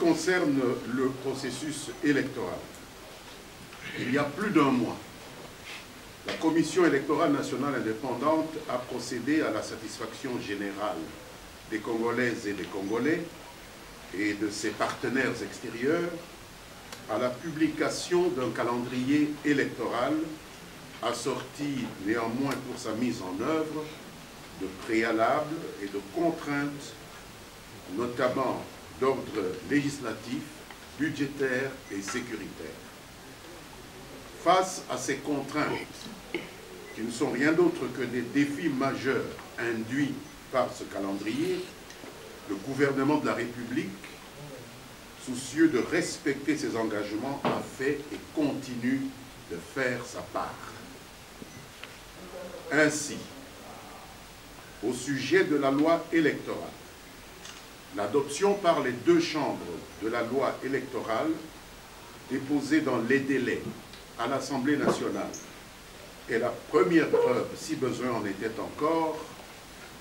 concerne le processus électoral, il y a plus d'un mois, la Commission électorale nationale indépendante a procédé à la satisfaction générale des Congolaises et des Congolais et de ses partenaires extérieurs à la publication d'un calendrier électoral assorti néanmoins pour sa mise en œuvre de préalables et de contraintes, notamment d'ordre législatif, budgétaire et sécuritaire. Face à ces contraintes, qui ne sont rien d'autre que des défis majeurs induits par ce calendrier, le gouvernement de la République, soucieux de respecter ses engagements, a fait et continue de faire sa part. Ainsi, au sujet de la loi électorale, l'adoption par les deux chambres de la loi électorale, déposée dans les délais à l'Assemblée nationale, est la première preuve, si besoin en était encore,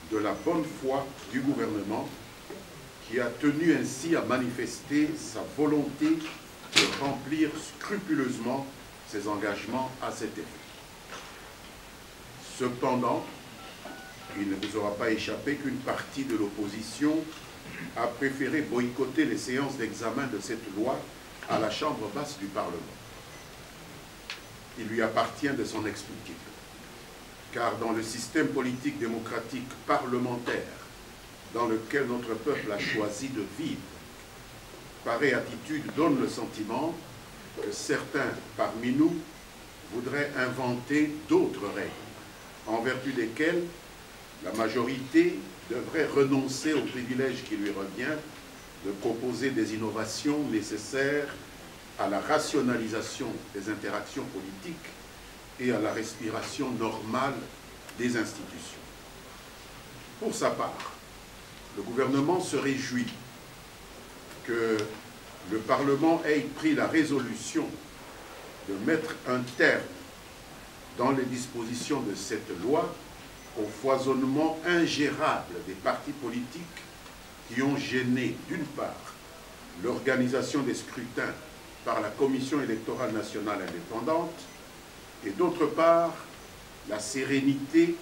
de la bonne foi du gouvernement qui a tenu ainsi à manifester sa volonté de remplir scrupuleusement ses engagements à cet effet. Cependant, il ne vous aura pas échappé qu'une partie de l'opposition a préféré boycotter les séances d'examen de cette loi à la Chambre basse du Parlement. Il lui appartient de s'en expliquer, car dans le système politique démocratique parlementaire dans lequel notre peuple a choisi de vivre, pareille attitude donne le sentiment que certains parmi nous voudraient inventer d'autres règles, en vertu desquelles la majorité devrait renoncer au privilège qui lui revient de proposer des innovations nécessaires à la rationalisation des interactions politiques et à la respiration normale des institutions. Pour sa part, le gouvernement se réjouit que le Parlement ait pris la résolution de mettre un terme dans les dispositions de cette loi au foisonnement ingérable des partis politiques qui ont gêné, d'une part, l'organisation des scrutins par la Commission électorale nationale indépendante et d'autre part, la sérénité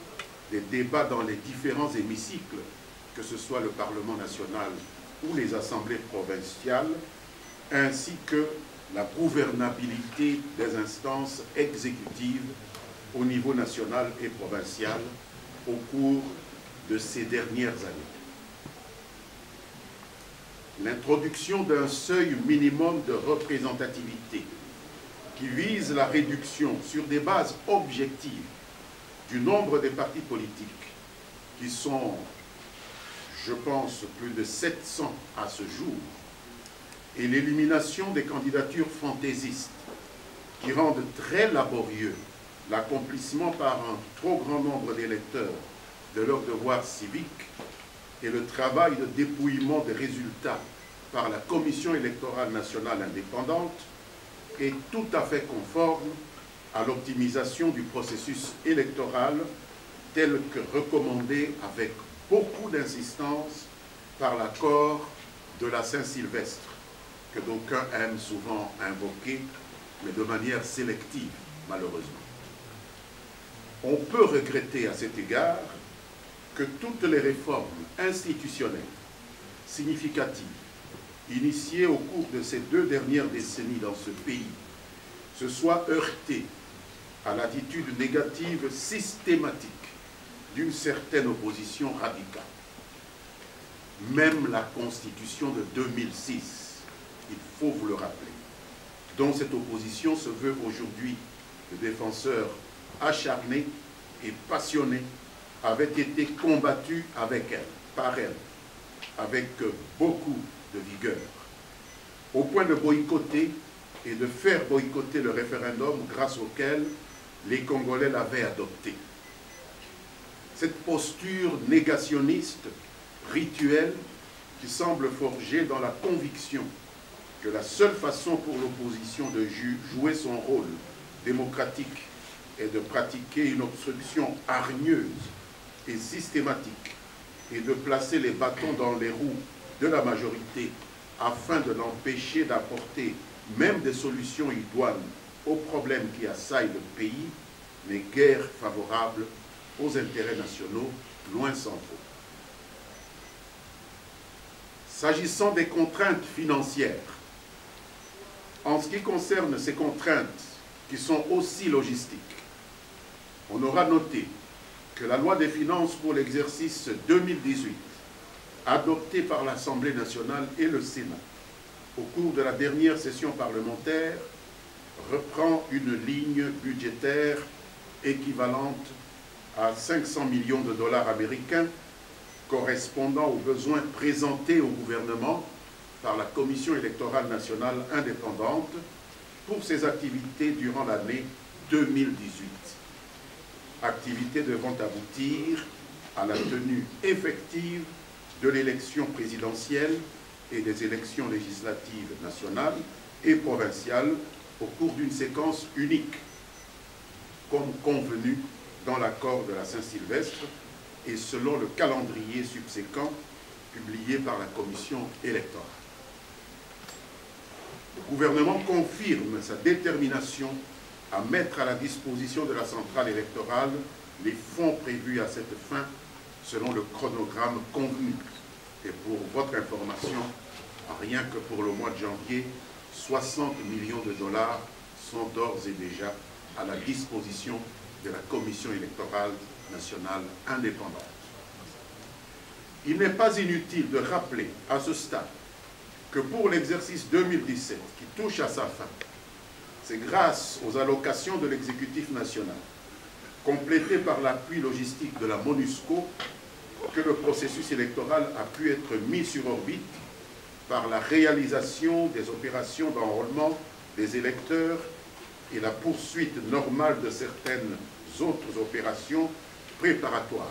des débats dans les différents hémicycles, que ce soit le Parlement national ou les assemblées provinciales, ainsi que la gouvernabilité des instances exécutives au niveau national et provincial au cours de ces dernières années. L'introduction d'un seuil minimum de représentativité qui vise la réduction sur des bases objectives du nombre des partis politiques, qui sont, je pense, plus de 700 à ce jour, et l'élimination des candidatures fantaisistes qui rendent très laborieux l'accomplissement par un trop grand nombre d'électeurs de leur devoir civique et le travail de dépouillement des résultats par la Commission électorale nationale indépendante est tout à fait conforme à l'optimisation du processus électoral tel que recommandé avec beaucoup d'insistance par l'accord de la Saint-Sylvestre, que d'aucuns aiment souvent invoquer, mais de manière sélective, malheureusement. On peut regretter à cet égard que toutes les réformes institutionnelles significatives initiées au cours de ces 2 dernières décennies dans ce pays se soient heurtées à l'attitude négative systématique d'une certaine opposition radicale. Même la Constitution de 2006, il faut vous le rappeler, dont cette opposition se veut aujourd'hui le défenseur acharné et passionné, avait été combattue avec elle, par elle, avec beaucoup de vigueur, au point de boycotter et de faire boycotter le référendum grâce auquel les Congolais l'avaient adopté. Cette posture négationniste, rituelle, qui semble forgée dans la conviction que la seule façon pour l'opposition de jouer son rôle démocratique est de pratiquer une obstruction hargneuse et systématique et de placer les bâtons dans les roues de la majorité afin de l'empêcher d'apporter même des solutions idoines aux problèmes qui assaillent le pays, mais guère favorables aux intérêts nationaux, loin s'en faut. S'agissant des contraintes financières, en ce qui concerne ces contraintes qui sont aussi logistiques, on aura noté que la loi des finances pour l'exercice 2018, adoptée par l'Assemblée nationale et le Sénat au cours de la dernière session parlementaire, reprend une ligne budgétaire équivalente à 500 millions de dollars américains, correspondant aux besoins présentés au gouvernement par la Commission électorale nationale indépendante pour ses activités durant l'année 2018. Activités devant aboutir à la tenue effective de l'élection présidentielle et des élections législatives nationales et provinciales au cours d'une séquence unique, comme convenu dans l'accord de la Saint-Sylvestre et selon le calendrier subséquent publié par la Commission électorale. Le gouvernement confirme sa détermination à mettre à la disposition de la centrale électorale les fonds prévus à cette fin selon le chronogramme convenu. Et pour votre information, rien que pour le mois de janvier, 60 millions de dollars sont d'ores et déjà à la disposition de la Commission électorale nationale indépendante. Il n'est pas inutile de rappeler à ce stade que pour l'exercice 2017 qui touche à sa fin, c'est grâce aux allocations de l'exécutif national, complétées par l'appui logistique de la MONUSCO, que le processus électoral a pu être mis sur orbite par la réalisation des opérations d'enrôlement des électeurs et la poursuite normale de certaines autres opérations préparatoires,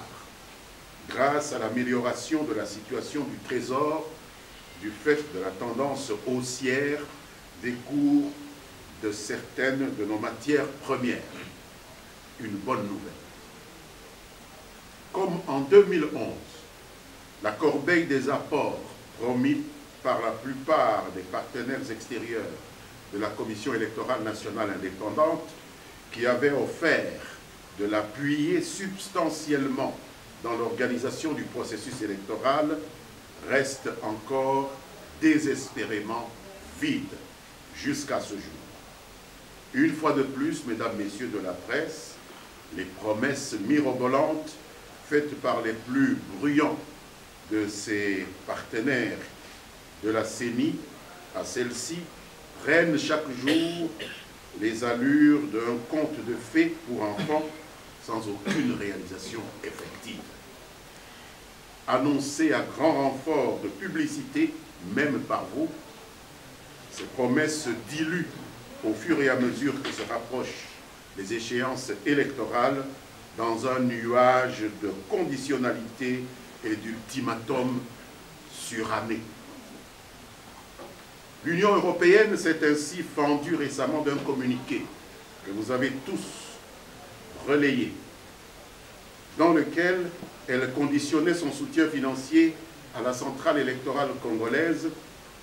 grâce à l'amélioration de la situation du Trésor du fait de la tendance haussière des cours de certaines de nos matières premières. Une bonne nouvelle. Comme en 2011, la corbeille des apports promis par la plupart des partenaires extérieurs de la Commission électorale nationale indépendante, qui avait offert de l'appuyer substantiellement dans l'organisation du processus électoral, reste encore désespérément vide jusqu'à ce jour. Une fois de plus, mesdames, messieurs de la presse, les promesses mirobolantes faites par les plus bruyants de ces partenaires de la CENI à celle-ci prennent chaque jour les allures d'un conte de fées pour enfants sans aucune réalisation effective. Annoncées à grand renfort de publicité, même par vous, ces promesses se diluent au fur et à mesure que se rapprochent les échéances électorales dans un nuage de conditionnalité et d'ultimatum surannés. L'Union européenne s'est ainsi fendue récemment d'un communiqué que vous avez tous relayé, dans lequel elle conditionnait son soutien financier à la centrale électorale congolaise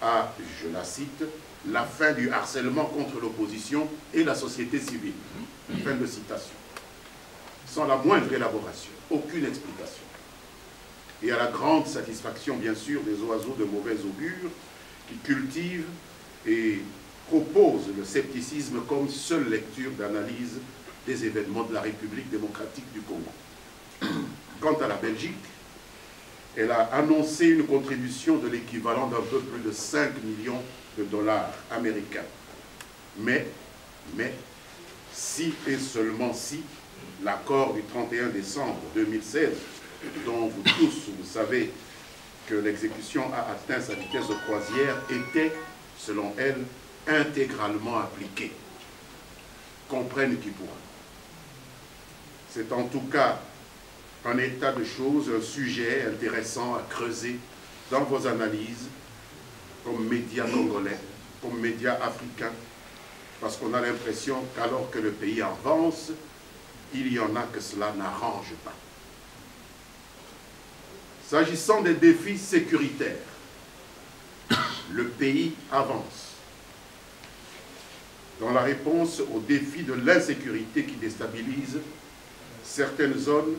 à, je la cite, la fin du harcèlement contre l'opposition et la société civile. Fin de citation. Sans la moindre élaboration, aucune explication. Et à la grande satisfaction, bien sûr, des oiseaux de mauvais augure qui cultivent et proposent le scepticisme comme seule lecture d'analyse des événements de la République démocratique du Congo. Quant à la Belgique, elle a annoncé une contribution de l'équivalent d'un peu plus de 5 millions de dollars américains. Mais, si et seulement si, l'accord du 31 décembre 2016, dont vous tous, vous savez que l'exécution a atteint sa vitesse de croisière, était, selon elle, intégralement appliqué. Comprenne qui pourra. C'est en tout cas un état de choses, un sujet intéressant à creuser dans vos analyses, comme médias congolais, comme médias africains, parce qu'on a l'impression qu'alors que le pays avance, il y en a que cela n'arrange pas. S'agissant des défis sécuritaires, le pays avance. Dans la réponse au défi de l'insécurité qui déstabilise certaines zones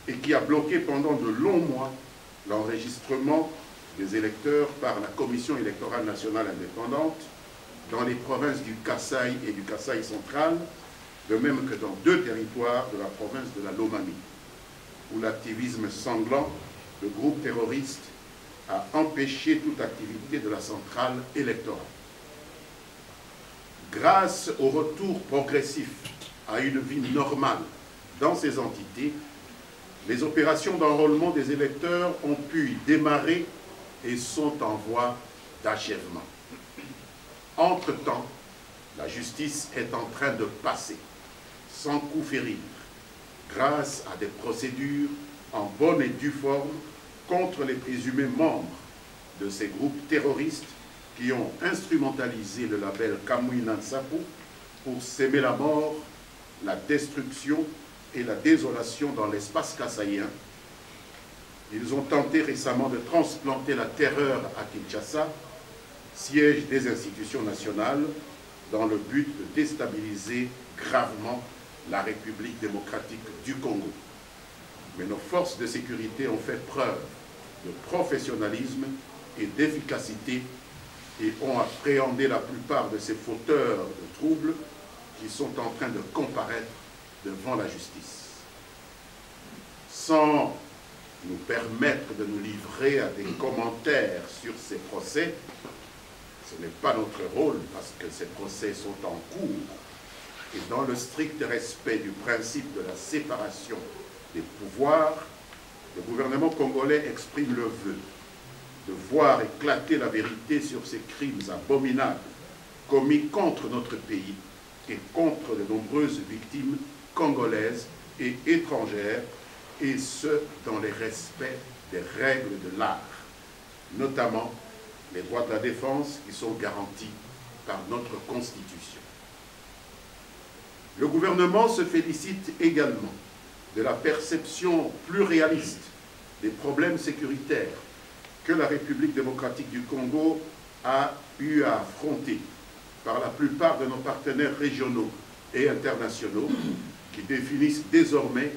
et qui a bloqué pendant de longs mois l'enregistrement des électeurs par la Commission électorale nationale indépendante dans les provinces du Kasaï et du Kasaï central, de même que dans 2 territoires de la province de la Lomami, où l'activisme sanglant, le groupe terroriste a empêché toute activité de la centrale électorale. Grâce au retour progressif à une vie normale dans ces entités, les opérations d'enrôlement des électeurs ont pu démarrer et sont en voie d'achèvement. Entre-temps, la justice est en train de passer, sans coup férir, grâce à des procédures en bonne et due forme contre les présumés membres de ces groupes terroristes qui ont instrumentalisé le label Kamui Nansapu pour s'aimer la mort, la destruction et la désolation dans l'espace kassaïen. Ils ont tenté récemment de transplanter la terreur à Kinshasa, siège des institutions nationales, dans le but de déstabiliser gravement la République démocratique du Congo. Mais nos forces de sécurité ont fait preuve de professionnalisme et d'efficacité et ont appréhendé la plupart de ces fauteurs de troubles qui sont en train de comparaître devant la justice. Sans nous permettre de nous livrer à des commentaires sur ces procès, ce n'est pas notre rôle parce que ces procès sont en cours et dans le strict respect du principe de la séparation des pouvoirs, le gouvernement congolais exprime le vœu de voir éclater la vérité sur ces crimes abominables commis contre notre pays et contre de nombreuses victimes congolaises et étrangères, et ce, dans les respects des règles de l'art, notamment les droits de la défense qui sont garantis par notre Constitution. Le gouvernement se félicite également de la perception plus réaliste des problèmes sécuritaires que la République démocratique du Congo a eu à affronter par la plupart de nos partenaires régionaux et internationaux qui définissent désormais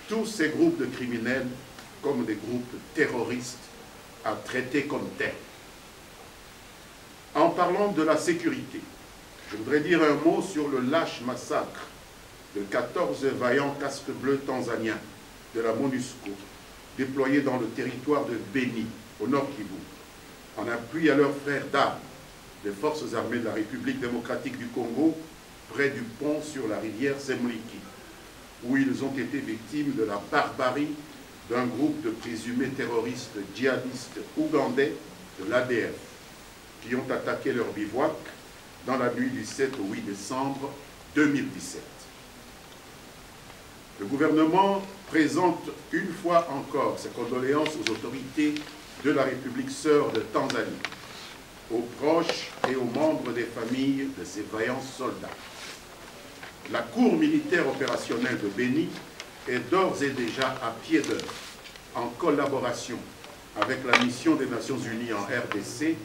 tous ces groupes de criminels comme des groupes terroristes à traiter comme tels. En parlant de la sécurité, je voudrais dire un mot sur le lâche massacre de 14 vaillants casques bleus tanzaniens de la MONUSCO déployés dans le territoire de Beni, au Nord Kivu, en appui à leurs frères d'armes, les forces armées de la République démocratique du Congo, près du pont sur la rivière Semliki, où ils ont été victimes de la barbarie d'un groupe de présumés terroristes djihadistes ougandais de l'ADF, qui ont attaqué leur bivouac dans la nuit du 7 au 8 décembre 2017. Le gouvernement présente une fois encore ses condoléances aux autorités de la République sœur de Tanzanie, aux proches et aux membres des familles de ces vaillants soldats. La cour militaire opérationnelle de Beni est d'ores et déjà à pied d'œuvre, en collaboration avec la mission des Nations Unies en RDC,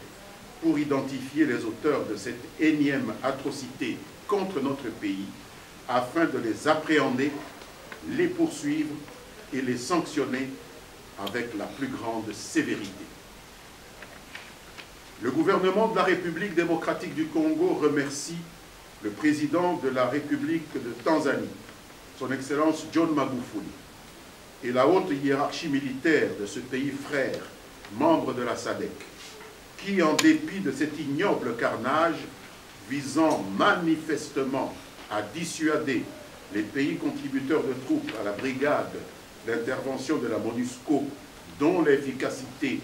pour identifier les auteurs de cette énième atrocité contre notre pays, afin de les appréhender, les poursuivre et les sanctionner avec la plus grande sévérité. Le gouvernement de la République démocratique du Congo remercie le président de la République de Tanzanie, son Excellence John Magufuli, et la haute hiérarchie militaire de ce pays frère, membre de la SADC, qui, en dépit de cet ignoble carnage visant manifestement à dissuader les pays contributeurs de troupes à la brigade d'intervention de la MONUSCO, dont l'efficacité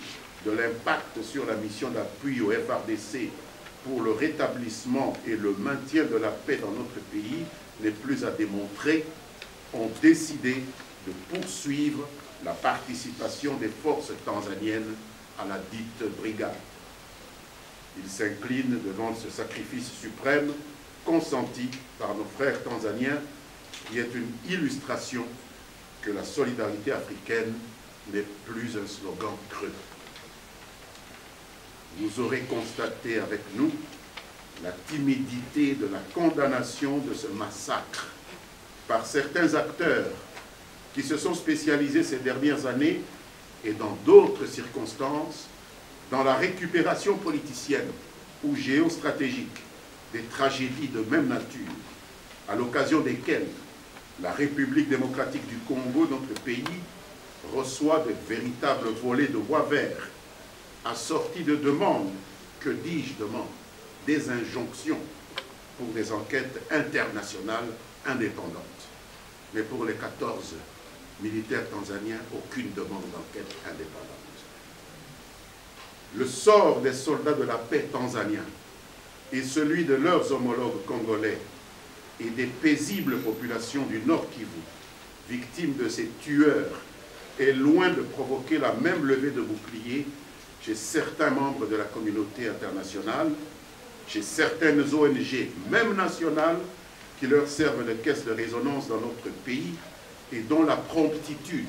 de l'impact sur la mission d'appui au FARDC pour le rétablissement et le maintien de la paix dans notre pays n'est plus à démontrer, ont décidé de poursuivre la participation des forces tanzaniennes à la dite brigade. Ils s'inclinent devant ce sacrifice suprême consenti par nos frères tanzaniens, qui est une illustration que la solidarité africaine n'est plus un slogan creux. vous aurez constaté avec nous la timidité de la condamnation de ce massacre par certains acteurs qui se sont spécialisés ces dernières années et dans d'autres circonstances dans la récupération politicienne ou géostratégique des tragédies de même nature, à l'occasion desquelles la République démocratique du Congo, notre pays, reçoit de véritables volées de bois vert, assorties de demandes, que dis-je demande, des injonctions pour des enquêtes internationales indépendantes. Mais pour les 14 militaires tanzaniens, aucune demande d'enquête indépendante. Le sort des soldats de la paix tanzaniens et celui de leurs homologues congolais et des paisibles populations du Nord Kivu, victimes de ces tueurs, est loin de provoquer la même levée de boucliers chez certains membres de la communauté internationale, chez certaines ONG, même nationales, qui leur servent de caisse de résonance dans notre pays et dont la promptitude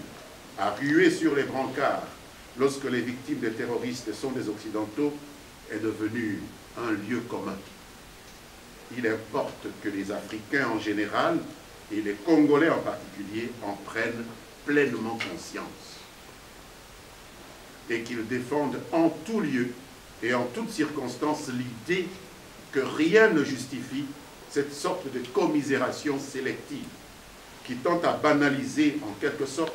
à ruer sur les brancards lorsque les victimes des terroristes sont des Occidentaux est devenue un lieu commun. Il importe que les Africains en général et les Congolais en particulier en prennent pleinement conscience et qu'ils défendent en tout lieu et en toute circonstance l'idée que rien ne justifie cette sorte de commisération sélective qui tente à banaliser en quelque sorte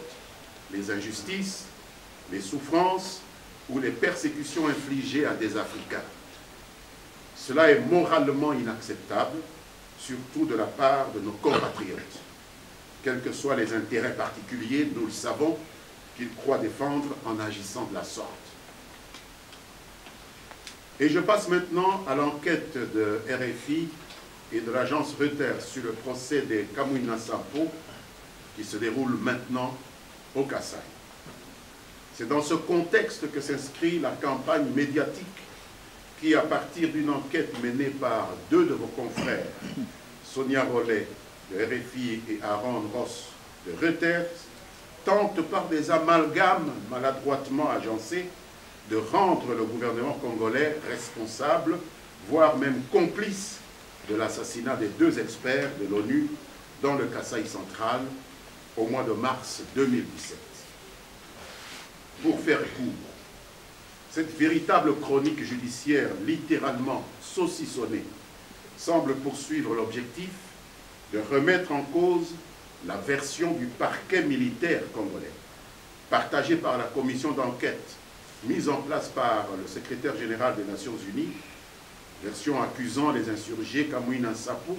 les injustices, les souffrances ou les persécutions infligées à des Africains. Cela est moralement inacceptable, surtout de la part de nos compatriotes. Quels que soient les intérêts particuliers, nous le savons, qu'ils croient défendre en agissant de la sorte. Et je passe maintenant à l'enquête de RFI et de l'agence Reuters sur le procès des Kamwina Nsapu qui se déroule maintenant au Kasaï. C'est dans ce contexte que s'inscrit la campagne médiatique qui, à partir d'une enquête menée par deux de vos confrères, Sonia Rollet de RFI et Aaron Ross de Reuters, tente par des amalgames maladroitement agencés de rendre le gouvernement congolais responsable, voire même complice de l'assassinat des deux experts de l'ONU dans le Kasaï central au mois de mars 2017. Pour faire court, cette véritable chronique judiciaire littéralement saucissonnée semble poursuivre l'objectif de remettre en cause la version du parquet militaire congolais, partagée par la commission d'enquête mise en place par le secrétaire général des Nations Unies, version accusant les insurgés Kamwina Nsapu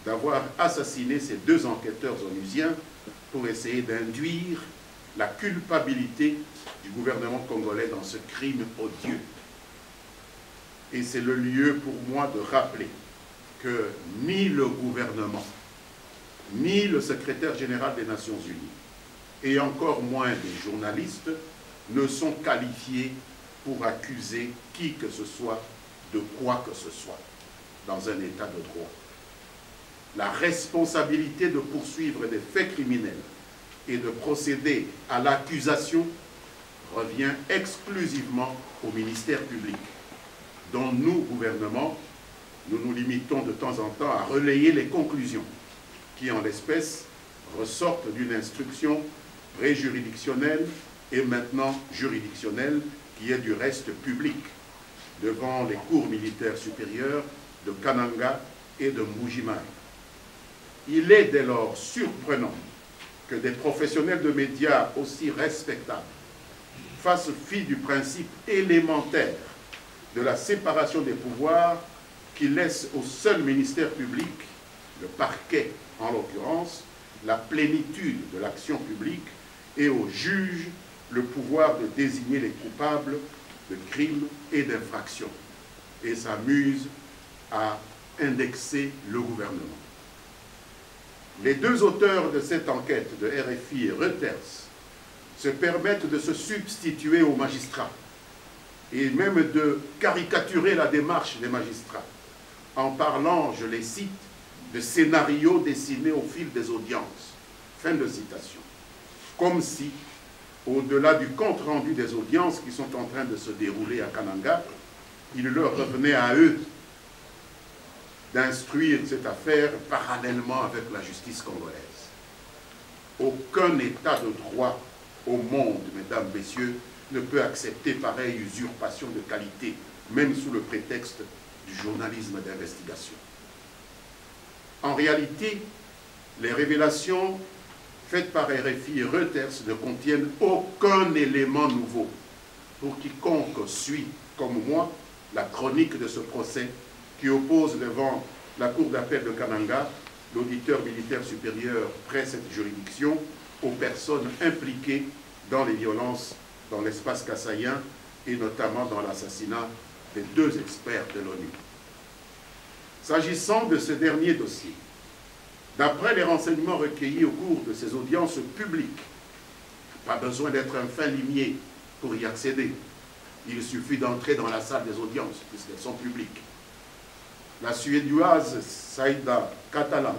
d'avoir assassiné ces deux enquêteurs onusiens pour essayer d'induire la culpabilité du gouvernement congolais dans ce crime odieux. Et c'est le lieu pour moi de rappeler que ni le gouvernement, ni le secrétaire général des Nations Unies, et encore moins des journalistes, ne sont qualifiés pour accuser qui que ce soit de quoi que ce soit dans un état de droit. La responsabilité de poursuivre des faits criminels et de procéder à l'accusation revient exclusivement au ministère public, dont nous, gouvernement, nous nous limitons de temps en temps à relayer les conclusions qui, en l'espèce, ressortent d'une instruction préjuridictionnelle et maintenant juridictionnelle, qui est du reste publique, devant les cours militaires supérieures de Kananga et de Mbuji-Mayi. Il est dès lors surprenant que des professionnels de médias aussi respectables fassent fi du principe élémentaire de la séparation des pouvoirs qui laisse au seul ministère public, le parquet en l'occurrence, la plénitude de l'action publique et aux juges le pouvoir de désigner les coupables de crimes et d'infractions et s'amuse à indexer le gouvernement. Les deux auteurs de cette enquête de RFI et Reuters se permettent de se substituer aux magistrats et même de caricaturer la démarche des magistrats en parlant, je les cite, de scénarios dessinés au fil des audiences. Fin de citation. Comme si, au-delà du compte-rendu des audiences qui sont en train de se dérouler à Kananga, il leur revenait à eux d'instruire cette affaire parallèlement avec la justice congolaise. Aucun état de droit au monde, mesdames, messieurs, ne peut accepter pareille usurpation de qualité, même sous le prétexte du journalisme d'investigation. En réalité, les révélations faites par RFI et Reuters ne contiennent aucun élément nouveau pour quiconque suit, comme moi, la chronique de ce procès qui oppose devant la Cour d'appel de Kananga l'auditeur militaire supérieur près cette juridiction aux personnes impliquées dans les violences dans l'espace kassaïen et notamment dans l'assassinat des 2 experts de l'ONU. S'agissant de ce dernier dossier, d'après les renseignements recueillis au cours de ces audiences publiques, pas besoin d'être un fin limier pour y accéder. Il suffit d'entrer dans la salle des audiences, puisqu'elles sont publiques. La Suédoise Saïda Catalan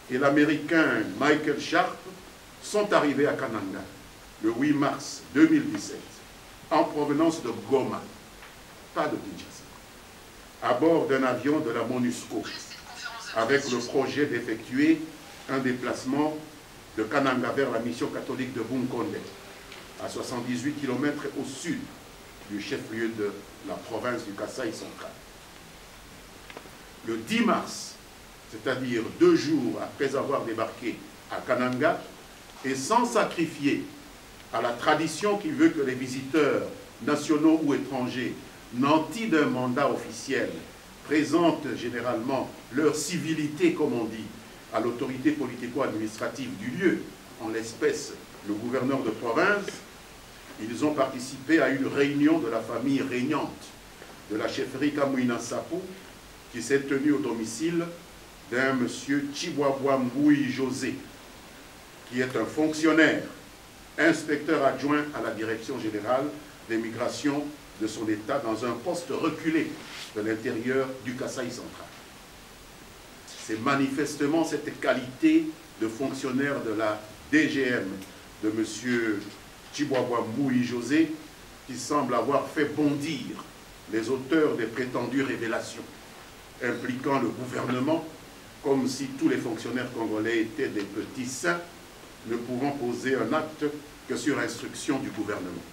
et l'Américain Michael Sharp sont arrivés à Kananga le 8 mars 2017, en provenance de Goma, pas de Kinshasa, à bord d'un avion de la MONUSCO, avec le projet d'effectuer un déplacement de Kananga vers la mission catholique de Bunkonde, à 78 km au sud du chef-lieu de la province du Kasaï central. Le 10 mars, c'est-à-dire 2 jours après avoir débarqué à Kananga, et sans sacrifier à la tradition qui veut que les visiteurs nationaux ou étrangers nantis d'un mandat officiel présentent généralement leur civilité, comme on dit, à l'autorité politico-administrative du lieu, en l'espèce le gouverneur de province, ils ont participé à une réunion de la famille régnante de la chefferie Kamouina Sapou qui s'est tenue au domicile d'un monsieur Tshibwabwa Mboui José, qui est un fonctionnaire, inspecteur adjoint à la direction générale des migrations de son État dans un poste reculé de l'intérieur du Kasaï central. C'est manifestement cette qualité de fonctionnaire de la DGM de M. Tshibwabwa Mboui José qui semble avoir fait bondir les auteurs des prétendues révélations impliquant le gouvernement, comme si tous les fonctionnaires congolais étaient des petits saints ne pouvant poser un acte que sur instruction du gouvernement.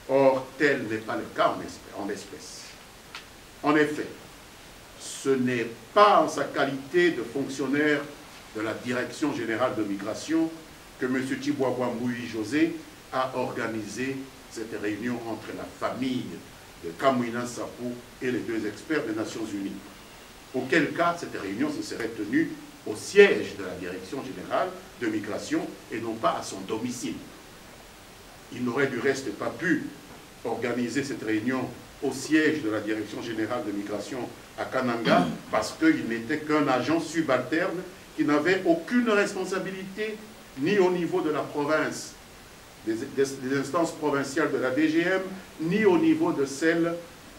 Or, tel n'est pas le cas en espèce. En effet, ce n'est pas en sa qualité de fonctionnaire de la Direction générale de migration que M. Tshibwabwa Mboui José a organisé cette réunion entre la famille de Kamouina Sapou et les 2 experts des Nations Unies. Auquel cas, cette réunion se serait tenue au siège de la Direction générale de migration et non pas à son domicile. Il n'aurait du reste pas pu organiser cette réunion au siège de la Direction générale de migration à Kananga parce qu'il n'était qu'un agent subalterne qui n'avait aucune responsabilité ni au niveau de la province, des instances provinciales de la DGM, ni au niveau de celle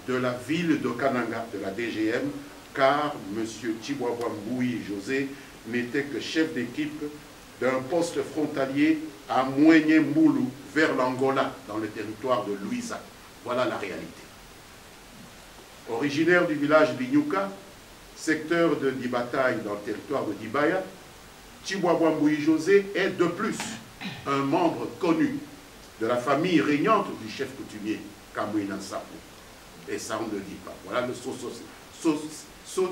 de la ville de Kananga, de la DGM, car M. Tshibwabwa Mboui José n'était que chef d'équipe d'un poste frontalier à Mwenye Moulou, vers l'Angola, dans le territoire de Luisa. Voilà la réalité. Originaire du village d'Inyuka, secteur de Dibataï dans le territoire de Dibaya, Tshibwabwa Mboui José est de plus un membre connu de la famille régnante du chef coutumier Kamouina Sapou. Et ça, on ne le dit pas. Voilà le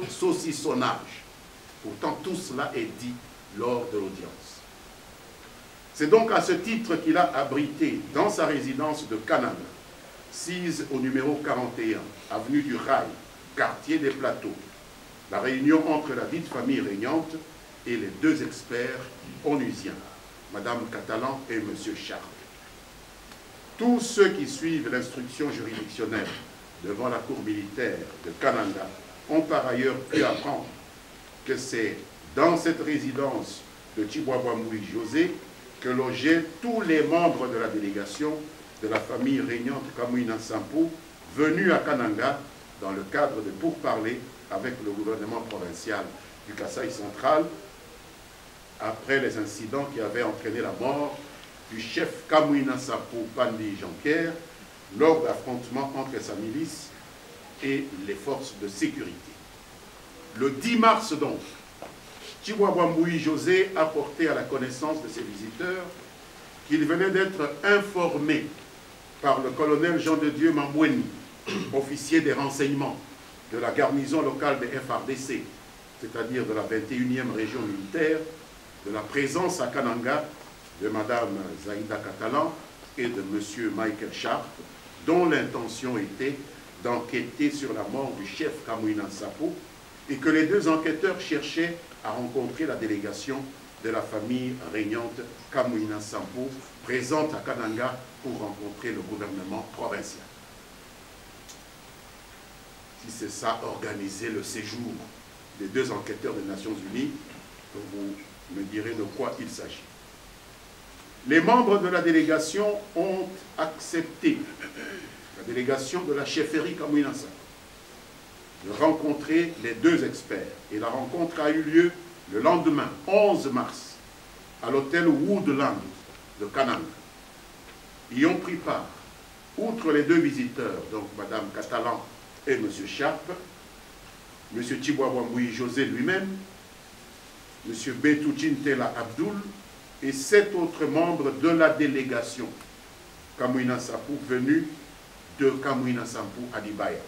saucissonnage. Pourtant, tout cela est dit lors de l'audience. C'est donc à ce titre qu'il a abrité dans sa résidence de Kananga, sise au numéro 41, avenue du Rail, quartier des Plateaux, la réunion entre la dite famille régnante et les 2 experts onusiens, Mme Catalan et M. Sharp. Tous ceux qui suivent l'instruction juridictionnelle devant la cour militaire de Kananga ont par ailleurs pu apprendre que c'est dans cette résidence de Tshibwabwa Mboui José que logeaient tous les membres de la délégation de la famille régnante Kamouina Sapou venus à Kananga dans le cadre de pourparlers avec le gouvernement provincial du Kasaï central après les incidents qui avaient entraîné la mort du chef Kamouina Sapou Pandi Jean-Pierre lors d'affrontements entre sa milice et les forces de sécurité. Le 10 mars donc, Tshibouabouamboui José a porté à la connaissance de ses visiteurs qu'il venait d'être informé par le colonel Jean de Dieu Mamboueni, officier des renseignements de la garnison locale des FRDC, c'est-à-dire de la 21e région militaire, de la présence à Kananga de Mme Zaïda Catalan et de M. Michael Sharp, dont l'intention était d'enquêter sur la mort du chef Kamwina Nsapu et que les deux enquêteurs cherchaient à rencontrer la délégation de la famille régnante Kamwina Nsapu, présente à Kananga pour rencontrer le gouvernement provincial. Si c'est ça, organiser le séjour des deux enquêteurs des Nations Unies, vous me direz de quoi il s'agit. Les membres de la délégation ont accepté, la délégation de la chefferie Kamwina Nsapu, de rencontrer les deux experts. Et la rencontre a eu lieu le lendemain, 11 mars, à l'hôtel Woodland de Kananga. Y ont pris part, outre les deux visiteurs, donc Mme Catalan et M. Sharp, M. Tshibouabouamboui José lui-même, M. Betou Tshintela Abdoul et 7 autres membres de la délégation Kamwina Nsapu venus de Kamwina Nsapu à Dibaya.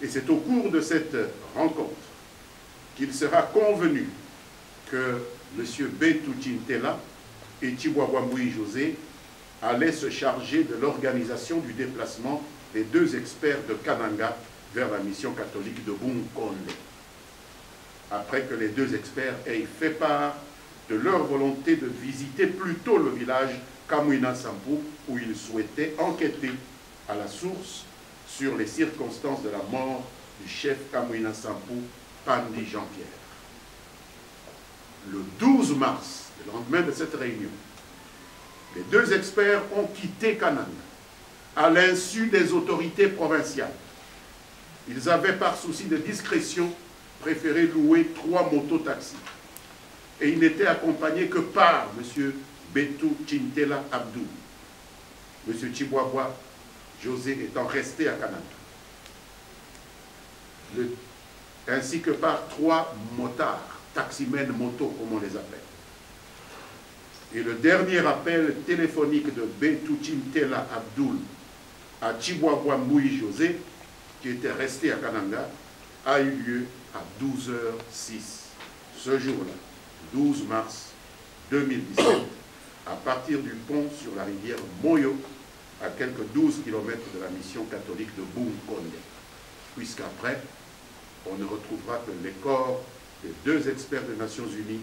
Et c'est au cours de cette rencontre qu'il sera convenu que M. Betou Tshintela et Tshibouabouamboui José allaient se charger de l'organisation du déplacement des deux experts de Kananga vers la mission catholique de Bunkonde, après que les deux experts aient fait part de leur volonté de visiter plutôt le village Kamwina Nsapu, où ils souhaitaient enquêter à la source sur les circonstances de la mort du chef Kamwina Nsapu, Pandi Jean-Pierre. Le 12 mars, le lendemain de cette réunion, les deux experts ont quitté Kananga à l'insu des autorités provinciales. Ils avaient, par souci de discrétion, préféré louer 3 mototaxis. Et ils n'étaient accompagnés que par M. Betou Tshintela Abdoul, M. Tshibouabouamboui José étant resté à Kananga, ainsi que par 3 motards, taximens moto, comme on les appelle. Et le dernier appel téléphonique de Betou Tshintela Abdoul à Tshibouabouamboui José, qui était resté à Kananga, a eu lieu à 12h06, ce jour-là, 12 mars 2017, à partir du pont sur la rivière Moyo, à quelques 12 km de la mission catholique de Bunkonde, puisqu'après, on ne retrouvera que les corps des deux experts des Nations Unies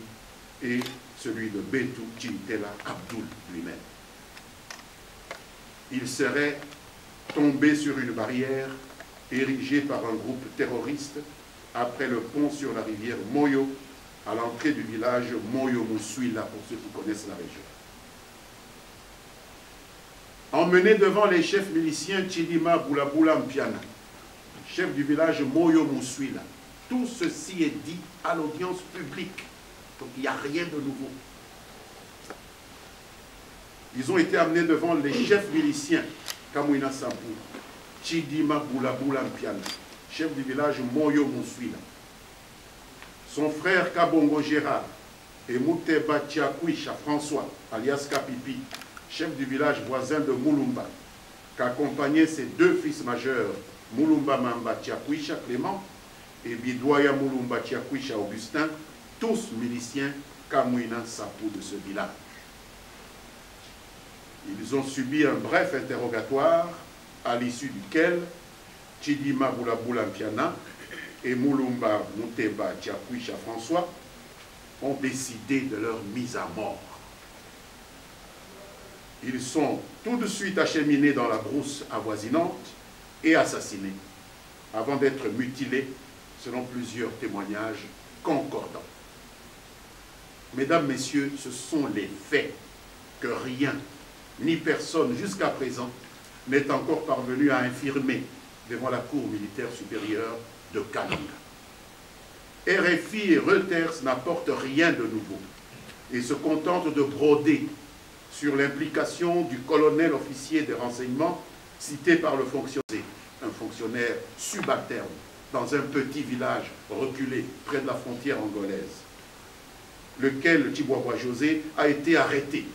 et celui de Betou Tshintela Abdoul lui-même. Il serait tombé sur une barrière érigée par un groupe terroriste après le pont sur la rivière Moyo, à l'entrée du village Moyo-Moussuila, pour ceux qui connaissent la région. Emmené devant les chefs miliciens Tshidima Boulabula Mpiana, chef du village Moyo-Moussuila, tout ceci est dit à l'audience publique, donc il n'y a rien de nouveau. Ils ont été amenés devant les chefs miliciens Kamwina Nsapu, Tshidima Boulabula Mpiana, chef du village Moyo-Moussuila, son frère Kabongo Gérard et Mouteba Tchiakouicha François, alias Kapipi, chef du village voisin de Moulumba, qu'accompagnaient ses 2 fils majeurs, Moulumba Mamba Tchiakouicha Clément et Bidouaya Moulumba Tchiakouicha Augustin, tous miliciens Kamwina Nsapu de ce village. Ils ont subi un bref interrogatoire à l'issue duquel Tshidima Boulabula Mpiana et Moulumba Mouteba Tchiakouicha François ont décidé de leur mise à mort. Ils sont tout de suite acheminés dans la brousse avoisinante et assassinés, avant d'être mutilés selon plusieurs témoignages concordants. Mesdames, Messieurs, ce sont les faits que rien, ni personne jusqu'à présent n'est encore parvenu à infirmer devant la Cour militaire supérieure de Kananga. RFI et Reuters n'apportent rien de nouveau et se contentent de broder sur l'implication du colonel officier des renseignements cité par le fonctionnaire, un fonctionnaire subalterne, dans un petit village reculé près de la frontière angolaise, lequel Tchiboua José a été arrêté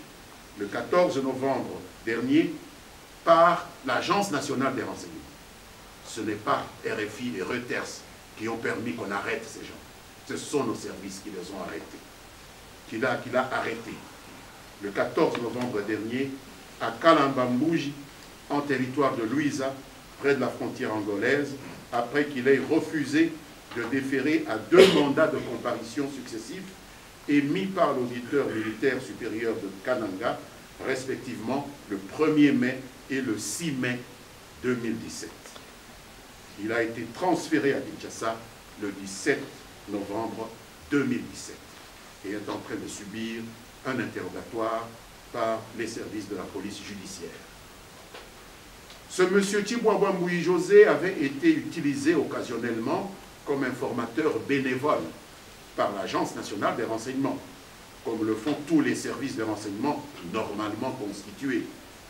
le 14 novembre dernier par l'Agence nationale des renseignements. Ce n'est pas RFI et Reuters qui ont permis qu'on arrête ces gens. Ce sont nos services qui les ont arrêtés. Qu'il a arrêté le 14 novembre dernier à Kalambambouji, en territoire de Luiza, près de la frontière angolaise, après qu'il ait refusé de déférer à 2 mandats de comparution successifs émis par l'auditeur militaire supérieur de Kananga, respectivement le 1er mai et le 6 mai 2017. Il a été transféré à Kinshasa le 17 novembre 2017 et est en train de subir un interrogatoire par les services de la police judiciaire. Ce monsieur Tchiboua José avait été utilisé occasionnellement comme informateur bénévole par l'Agence nationale des renseignements, comme le font tous les services de renseignement normalement constitués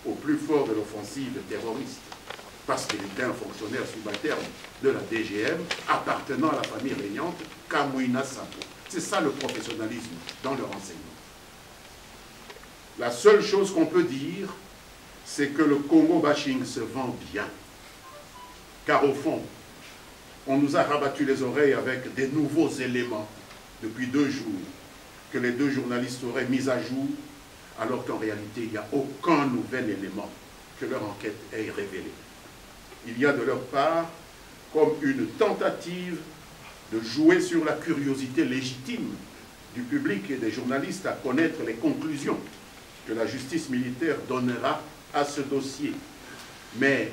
au plus fort de l'offensive terroriste, parce qu'il était un fonctionnaire subalterne de la DGM appartenant à la famille régnante Kamouina Sapo. C'est ça le professionnalisme dans le renseignement. La seule chose qu'on peut dire, c'est que le Congo bashing se vend bien. Car au fond, on nous a rabattu les oreilles avec des nouveaux éléments depuis 2 jours, que les 2 journalistes auraient mis à jour, alors qu'en réalité, il n'y a aucun nouvel élément que leur enquête ait révélé. Il y a de leur part comme une tentative de jouer sur la curiosité légitime du public et des journalistes à connaître les conclusions que la justice militaire donnera à ce dossier. Mais,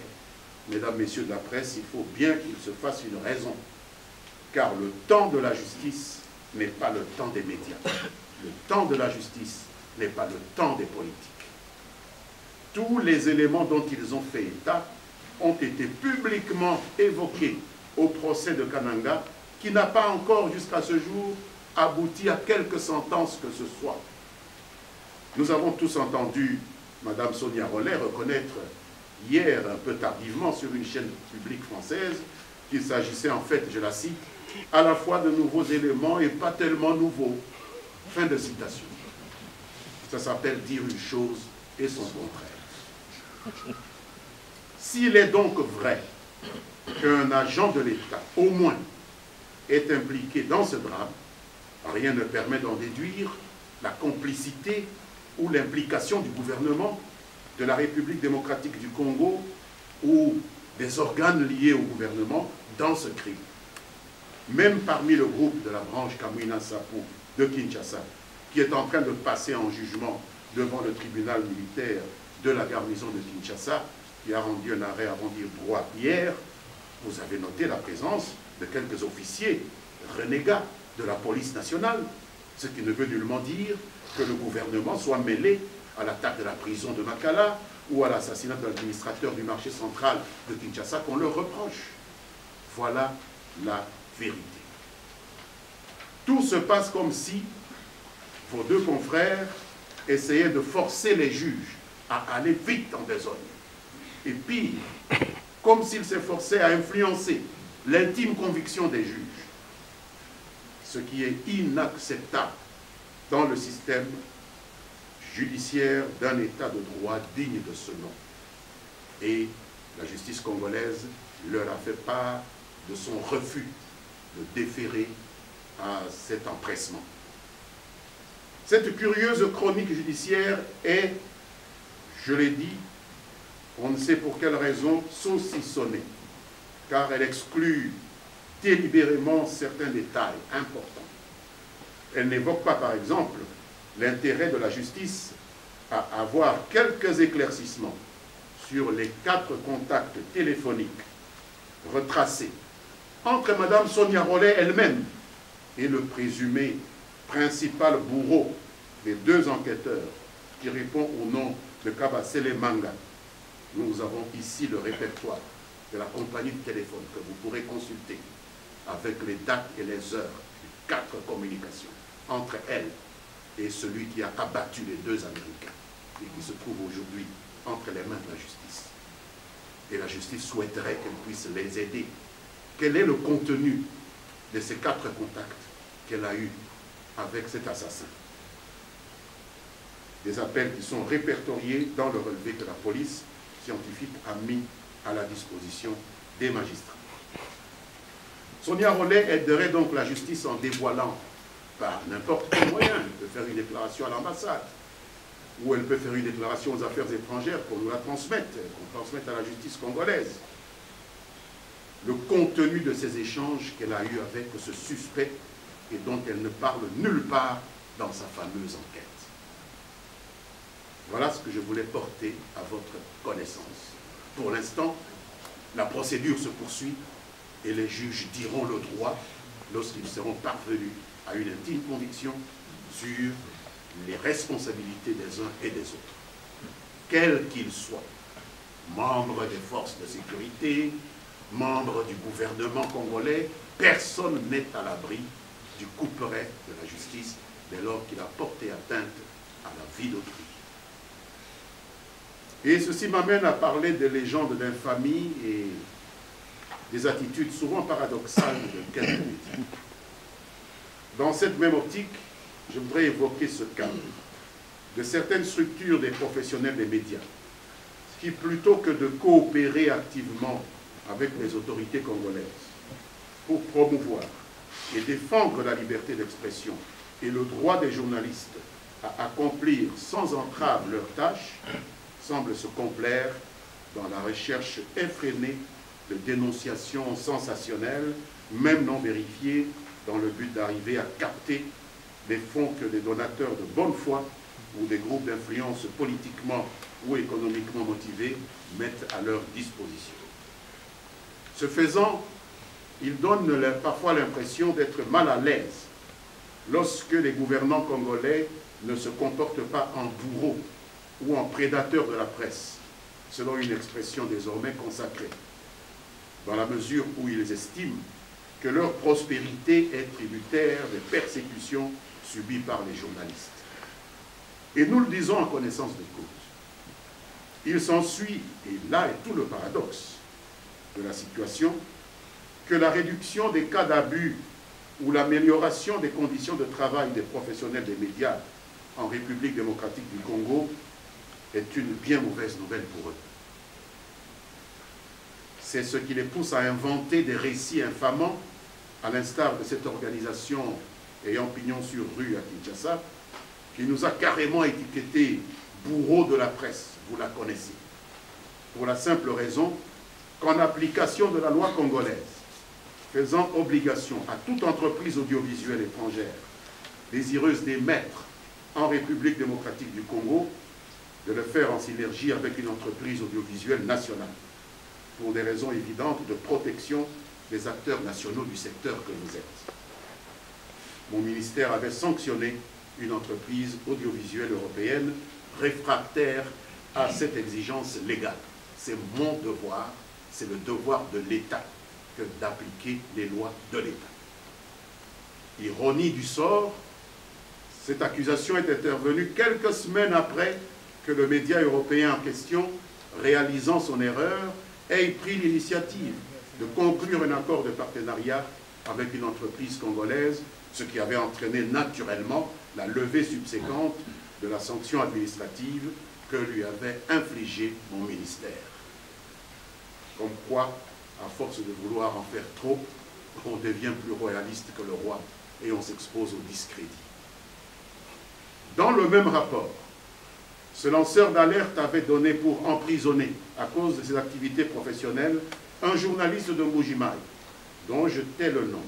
mesdames, messieurs de la presse, il faut bien qu'il se fasse une raison, car le temps de la justice n'est pas le temps des médias. Le temps de la justice n'est pas le temps des politiques. Tous les éléments dont ils ont fait état ont été publiquement évoqués au procès de Kananga, qui n'a pas encore jusqu'à ce jour abouti à quelque sentence que ce soit. Nous avons tous entendu Mme Sonia Rollet reconnaître hier, un peu tardivement, sur une chaîne publique française, qu'il s'agissait en fait, je la cite, à la fois de nouveaux éléments et pas tellement nouveaux. Fin de citation. Ça s'appelle dire une chose et son contraire. S'il est donc vrai qu'un agent de l'État, au moins, est impliqué dans ce drame, rien ne permet d'en déduire la complicité ou l'implication du gouvernement de la République démocratique du Congo ou des organes liés au gouvernement dans ce crime. Même parmi le groupe de la branche Kamouina Sapo de Kinshasa, qui est en train de passer en jugement devant le tribunal militaire de la garnison de Kinshasa, qui a rendu un arrêt avant dire droit hier, vous avez noté la présence de quelques officiers renégats de la police nationale, ce qui ne veut nullement dire que le gouvernement soit mêlé à l'attaque de la prison de Makala ou à l'assassinat de l'administrateur du marché central de Kinshasa qu'on leur reproche. Voilà la vérité. Tout se passe comme si vos 2 confrères essayaient de forcer les juges à aller vite en besogne. Et pire, comme s'ils s'efforçaient à influencer l'intime conviction des juges, ce qui est inacceptable dans le système judiciaire d'un État de droit digne de ce nom. Et la justice congolaise leur a fait part de son refus de déférer à cet empressement. Cette curieuse chronique judiciaire est, je l'ai dit, on ne sait pour quelle raison, saucissonnée, car elle exclut délibérément certains détails importants. Elle n'évoque pas, par exemple, l'intérêt de la justice à avoir quelques éclaircissements sur les 4 contacts téléphoniques retracés entre Mme Sonia Rollet elle-même et le présumé principal bourreau des 2 enquêteurs qui répond au nom de Kabasele Manga. Nous avons ici le répertoire de la compagnie de téléphone que vous pourrez consulter avec les dates et les heures de 4 communications entre elle et celui qui a abattu les 2 Américains et qui se trouve aujourd'hui entre les mains de la justice. et la justice souhaiterait qu'elle puisse les aider. Quel est le contenu de ces 4 contacts qu'elle a eus avec cet assassin? Des appels qui sont répertoriés dans le relevé que la police scientifique a mis à la disposition des magistrats. Sonia Rollet aiderait donc la justice en dévoilant par n'importe quel moyen. Elle peut faire une déclaration à l'ambassade, ou elle peut faire une déclaration aux affaires étrangères pour nous la transmettre, qu'on transmette à la justice congolaise. Le contenu de ces échanges qu'elle a eus avec ce suspect et dont elle ne parle nulle part dans sa fameuse enquête. Voilà ce que je voulais porter à votre connaissance. Pour l'instant, la procédure se poursuit et les juges diront le droit lorsqu'ils seront parvenus à une intime conviction sur les responsabilités des uns et des autres. Quels qu'ils soient, membres des forces de sécurité, membres du gouvernement congolais, personne n'est à l'abri du couperet de la justice dès lors qu'il a porté atteinte à la vie d'autrui. Et ceci m'amène à parler des légendes d'infamie et des attitudes souvent paradoxales de quelques médias. Dans cette même optique, je voudrais évoquer ce cas de certaines structures des professionnels des médias qui, plutôt que de coopérer activement avec les autorités congolaises pour promouvoir et défendre la liberté d'expression et le droit des journalistes à accomplir sans entrave leurs tâches, semblent se complaire dans la recherche effrénée de dénonciations sensationnelles, même non vérifiées, dans le but d'arriver à capter des fonds que des donateurs de bonne foi ou des groupes d'influence politiquement ou économiquement motivés mettent à leur disposition. Ce faisant, ils donnent parfois l'impression d'être mal à l'aise lorsque les gouvernants congolais ne se comportent pas en bourreaux ou en prédateurs de la presse, selon une expression désormais consacrée, dans la mesure où ils estiment que leur prospérité est tributaire des persécutions subies par les journalistes. Et nous le disons en connaissance de cause. Il s'ensuit, et là est tout le paradoxe de la situation, que la réduction des cas d'abus ou l'amélioration des conditions de travail des professionnels des médias en République démocratique du Congo est une bien mauvaise nouvelle pour eux. C'est ce qui les pousse à inventer des récits infamants, à l'instar de cette organisation ayant pignon sur rue à Kinshasa, qui nous a carrément étiqueté bourreau de la presse, vous la connaissez, pour la simple raison qu'en application de la loi congolaise, faisant obligation à toute entreprise audiovisuelle étrangère désireuse d'émettre en République démocratique du Congo, de le faire en synergie avec une entreprise audiovisuelle nationale, pour des raisons évidentes de protection des acteurs nationaux du secteur que vous êtes. Mon ministère avait sanctionné une entreprise audiovisuelle européenne réfractaire à cette exigence légale. C'est mon devoir, c'est le devoir de l'État que d'appliquer les lois de l'État. Ironie du sort, cette accusation est intervenue quelques semaines après que le média européen en question, réalisant son erreur, ait pris l'initiative de conclure un accord de partenariat avec une entreprise congolaise, ce qui avait entraîné naturellement la levée subséquente de la sanction administrative que lui avait infligée mon ministère. Comme quoi, à force de vouloir en faire trop, on devient plus royaliste que le roi et on s'expose au discrédit. Dans le même rapport, ce lanceur d'alerte avait donné pour emprisonner, à cause de ses activités professionnelles, un journaliste de Mbuji-Mayi, dont je tais le nom,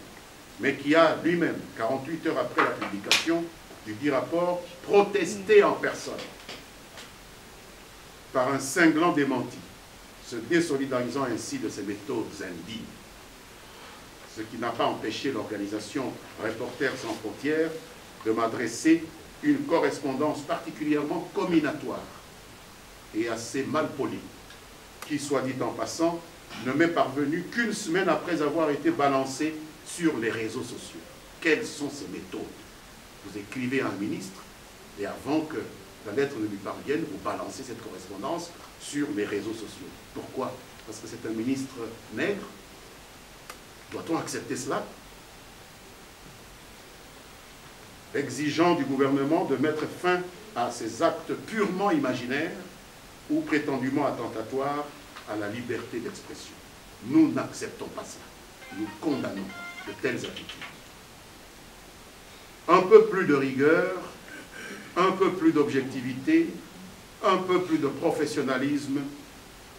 mais qui a lui-même, 48 heures après la publication du dit rapport, protesté en personne par un cinglant démenti, se désolidarisant ainsi de ses méthodes indignes. Ce qui n'a pas empêché l'organisation Reporters sans frontières de m'adresser une correspondance particulièrement comminatoire et assez mal polie, qui, soit dit en passant, ne m'est parvenue qu'une semaine après avoir été balancée sur les réseaux sociaux. Quelles sont ces méthodes? Vous écrivez à un ministre et avant que la lettre ne lui parvienne, vous balancez cette correspondance sur les réseaux sociaux. Pourquoi? parce que c'est un ministre nègre. Doit-on accepter cela? Exigeant du gouvernement de mettre fin à ces actes purement imaginaires ou prétendument attentatoires à la liberté d'expression. Nous n'acceptons pas cela. Nous condamnons de telles attitudes. Un peu plus de rigueur, un peu plus d'objectivité, un peu plus de professionnalisme,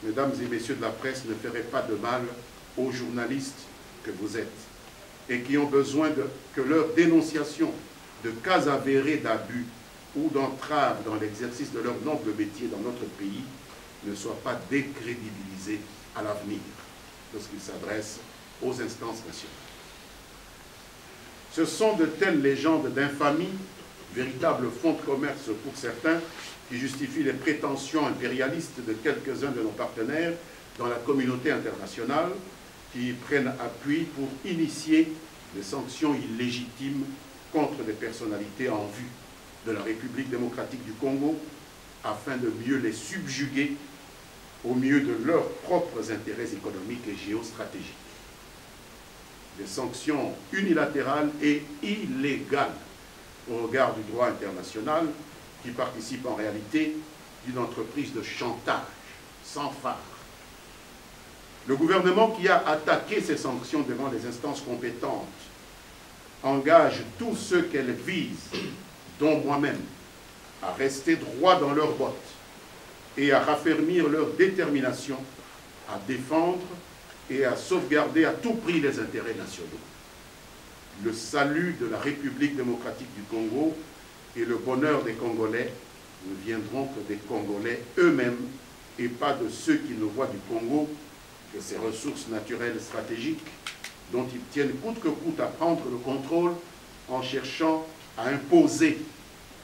mesdames et messieurs de la presse, ne ferait pas de mal aux journalistes que vous êtes et qui ont besoin que leur dénonciation de cas avérés d'abus ou d'entrave dans l'exercice de leur noble métier dans notre pays ne soit pas décrédibilisée à l'avenir lorsqu'ils s'adressent aux instances nationales. Ce sont de telles légendes d'infamie, véritables fonds de commerce pour certains, qui justifient les prétentions impérialistes de quelques-uns de nos partenaires dans la communauté internationale, qui prennent appui pour initier des sanctions illégitimes contre des personnalités en vue de la République démocratique du Congo, afin de mieux les subjuguer au mieux de leurs propres intérêts économiques et géostratégiques. Des sanctions unilatérales et illégales au regard du droit international qui participent en réalité d'une entreprise de chantage sans phare. Le gouvernement qui a attaqué ces sanctions devant les instances compétentes engage tous ceux qu'elles visent, dont moi-même, à rester droit dans leurs bottes et à raffermir leur détermination à défendre et à sauvegarder à tout prix les intérêts nationaux. Le salut de la République démocratique du Congo et le bonheur des Congolais ne viendront que des Congolais eux-mêmes et pas de ceux qui ne voient du Congo que ses ressources naturelles stratégiques dont ils tiennent coûte que coûte à prendre le contrôle en cherchant à imposer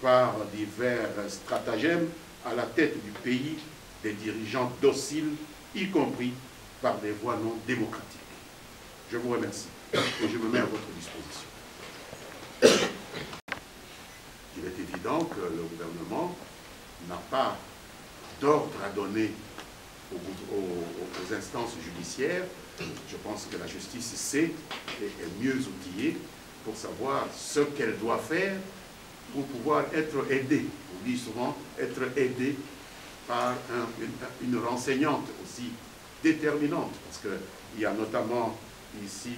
par divers stratagèmes à la tête du pays des dirigeants dociles, y compris par des voies non démocratiques. Je vous remercie et je me mets à votre disposition. Il est évident que le gouvernement n'a pas d'ordre à donner aux instances judiciaires. Je pense que la justice sait et est mieux outillée pour savoir ce qu'elle doit faire pour pouvoir être aidée. On dit souvent être aidée par une renseignante aussi déterminante, parce qu'il y a notamment ici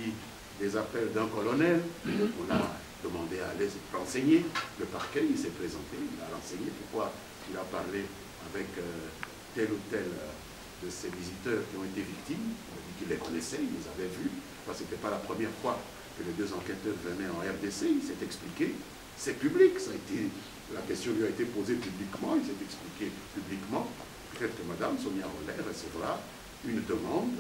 des appels d'un colonel. On a demandé à aller se renseigner. Le parquet, il s'est présenté, il a renseigné pourquoi il a parlé avec tel ou tel de ces visiteurs qui ont été victimes. Il a dit qu'il les connaissait, il les avait vus, parce que ce n'était pas la première fois que les deux enquêteurs venaient en RDC, il s'est expliqué. C'est public, ça a été, la question lui a été posée publiquement, il s'est expliqué publiquement. Peut-être que Mme Sonia Rollet recevra une demande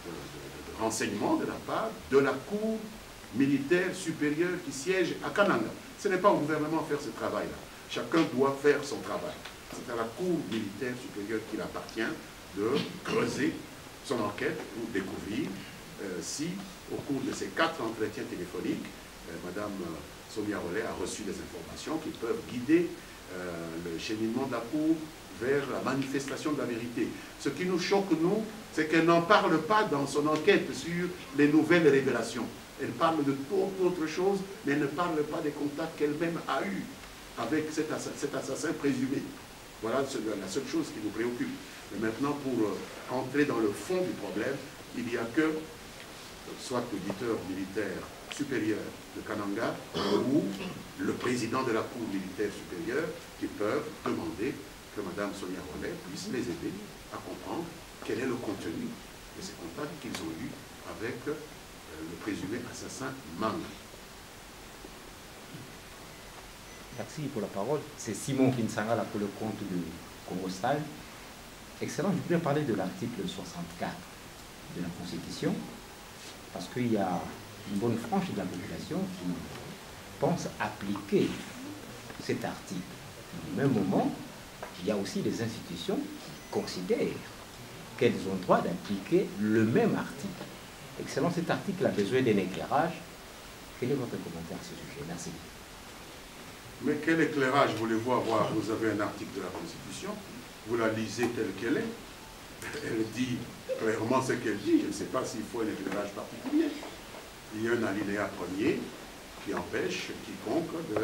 de renseignement de la part de la Cour militaire supérieure qui siège à Kananga. Ce n'est pas au gouvernement à faire ce travail-là. Chacun doit faire son travail. C'est à la Cour militaire supérieure qu'il appartient de creuser son enquête pour découvrir si, au cours de ces 4 entretiens téléphoniques, Mme Sonia Rollet a reçu des informations qui peuvent guider le cheminement de la Cour vers la manifestation de la vérité. Ce qui nous choque, nous, c'est qu'elle n'en parle pas dans son enquête sur les nouvelles révélations. Elle parle de toute autre chose, mais elle ne parle pas des contacts qu'elle-même a eus avec cet assassin présumé. Voilà la seule chose qui nous préoccupe. Mais maintenant, pour entrer dans le fond du problème, il n'y a que soit l'auditeur militaire supérieur de Kananga ou le président de la Cour militaire supérieure qui peuvent demander que Mme Sonia Rollet puisse les aider à comprendre quel est le contenu de ces contacts qu'ils ont eus avec le présumé assassin Manga. Merci pour la parole. C'est Simon Kinsangala pour le compte de Congo Style. Excellent. Je voulais parler de l'article 64 de la Constitution, parce qu'il y a une bonne frange de la population qui pense appliquer cet article. Au même moment, il y a aussi des institutions qui considèrent qu'elles ont le droit d'appliquer le même article. Excellent, cet article a besoin d'un éclairage. Quel est votre commentaire à ce sujet? Merci. Mais quel éclairage voulez-vous avoir? Vous avez un article de la Constitution, vous la lisez telle qu'elle est. elle dit clairement ce qu'elle dit. Je ne sais pas s'il faut un éclairage particulier. Il y a un alinéa premier qui empêche quiconque de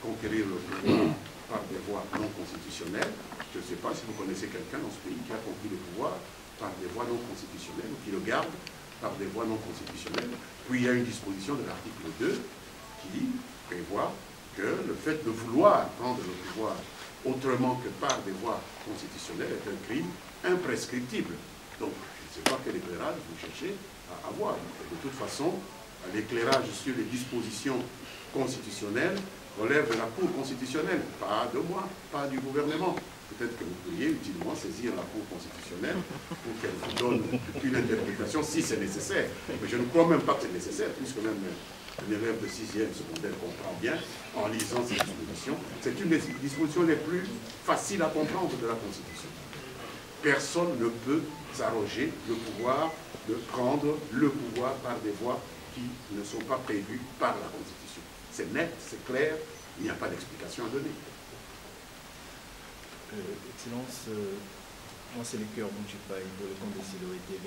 conquérir le pouvoir par des voies non constitutionnelles. Je ne sais pas si vous connaissez quelqu'un dans ce pays qui a conquis le pouvoir par des voies non constitutionnelles ou qui le garde par des voies non constitutionnelles. Puis il y a une disposition de l'article 2 qui prévoit que le fait de vouloir prendre le pouvoir autrement que par des voies constitutionnelles est un crime imprescriptible. Donc, je ne sais pas quel éclairage vous cherchez à avoir. De toute façon, l'éclairage sur les dispositions constitutionnelles relève de la Cour constitutionnelle, pas de moi, pas du gouvernement. Peut-être que vous pourriez utilement saisir la Cour constitutionnelle pour qu'elle vous donne une interprétation si c'est nécessaire. Mais je ne crois même pas que c'est nécessaire, puisque même un élève de 6e secondaire comprend bien, en lisant ces dispositions. C'est une des dispositions les plus faciles à comprendre de la Constitution. Personne ne peut s'arroger le pouvoir de prendre le pouvoir par des voies qui ne sont pas prévues par la Constitution. C'est net, c'est clair, il n'y a pas d'explication à donner. Excellence, moi c'est le cœur dont je parle pour le compte de Siloé TV.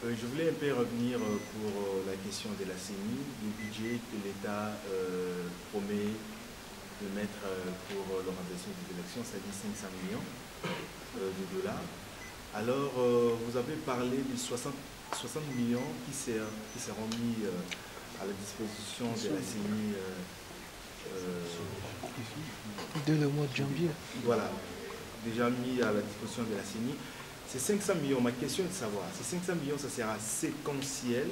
Je voulais un peu revenir pour la question de la CENI, du budget que l'État promet de mettre pour l'organisation des élections, ça dit 500 millions de dollars. Alors, vous avez parlé de 60 millions qui seront mis à la disposition de la CENI dès le mois de janvier. Voilà, déjà mis à la disposition de la CENI. Ces 500 millions, ma question est de savoir, ces 500 millions, ça sera séquentiel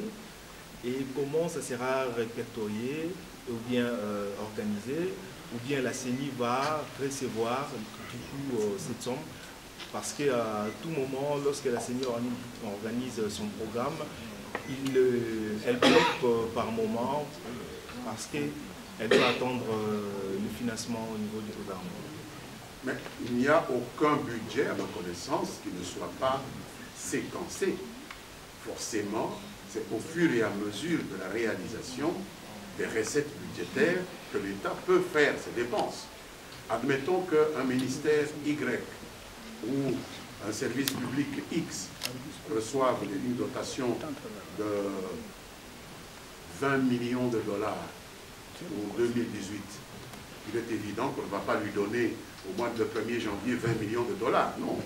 et comment ça sera répertorié ou bien organisé, ou bien la CENI va recevoir du coup cette somme, parce qu'à tout moment, lorsque la CENI organise son programme, elle bloque par moment parce qu'elle doit attendre le financement au niveau du gouvernement. Mais il n'y a aucun budget, à ma connaissance, qui ne soit pas séquencé. Forcément, c'est au fur et à mesure de la réalisation des recettes budgétaires que l'État peut faire ses dépenses. Admettons qu'un ministère Y ou un service public X reçoive une dotation de 20 millions de dollars pour 2018. Il est évident qu'on ne va pas lui donner au mois de 1er janvier 20 millions de dollars. Non.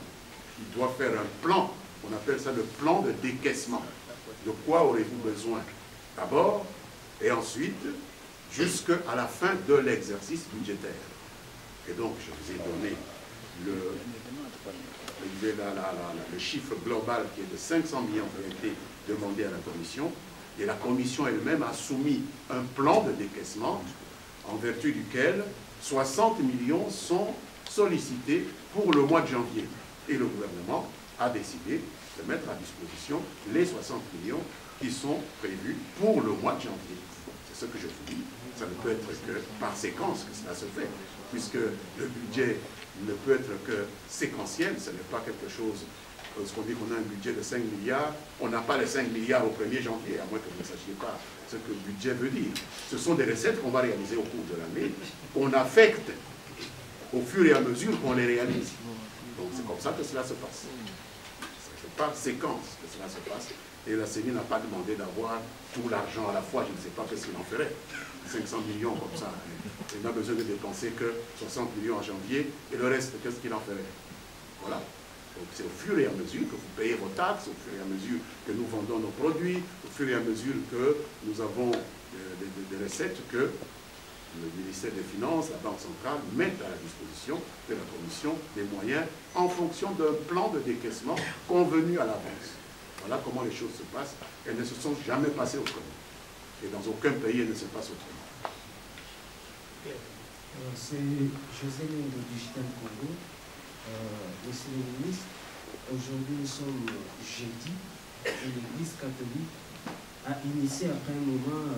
Il doit faire un plan. On appelle ça le plan de décaissement. De quoi aurez-vous besoin? D'abord, et ensuite, jusqu'à la fin de l'exercice budgétaire. Et donc, je vous ai donné le chiffre global qui est de 500 millions qui a été demandé à la Commission. Et la Commission elle-même a soumis un plan de décaissement en vertu duquel 60 millions sont sollicités pour le mois de janvier. Et le gouvernement a décidé de mettre à disposition les 60 millions qui sont prévus pour le mois de janvier. C'est ce que je vous dis. Ça ne peut être que par séquence que cela se fait, puisque le budget ne peut être que séquentiel. Ce n'est pas quelque chose, lorsqu'on dit qu'on a un budget de 5 milliards, on n'a pas les 5 milliards au 1er janvier, à moins que vous ne sachiez pas ce que le budget veut dire. Ce sont des recettes qu'on va réaliser au cours de l'année. On affecte au fur et à mesure qu'on les réalise. Donc c'est comme ça que cela se passe. C'est par séquence que cela se passe. Et la CENI n'a pas demandé d'avoir tout l'argent à la fois. Je ne sais pas ce qu'il en ferait. 500 millions comme ça. Il n'a besoin de dépenser que 60 millions en janvier. Et le reste, qu'est-ce qu'il en ferait? Voilà. Donc c'est au fur et à mesure que vous payez vos taxes, au fur et à mesure que nous vendons nos produits, au fur et à mesure que nous avons des recettes que le ministère des Finances, la Banque centrale mettent à la disposition de la Commission des moyens en fonction d'un plan de décaissement convenu à l'avance. Voilà comment les choses se passent. Elles ne se sont jamais passées autrement. Et dans aucun pays, elles ne se passent autrement. C'est José de Digital Congo. Monsieur le ministre, aujourd'hui nous sommes jeudi et l'Église catholique a initié après un moment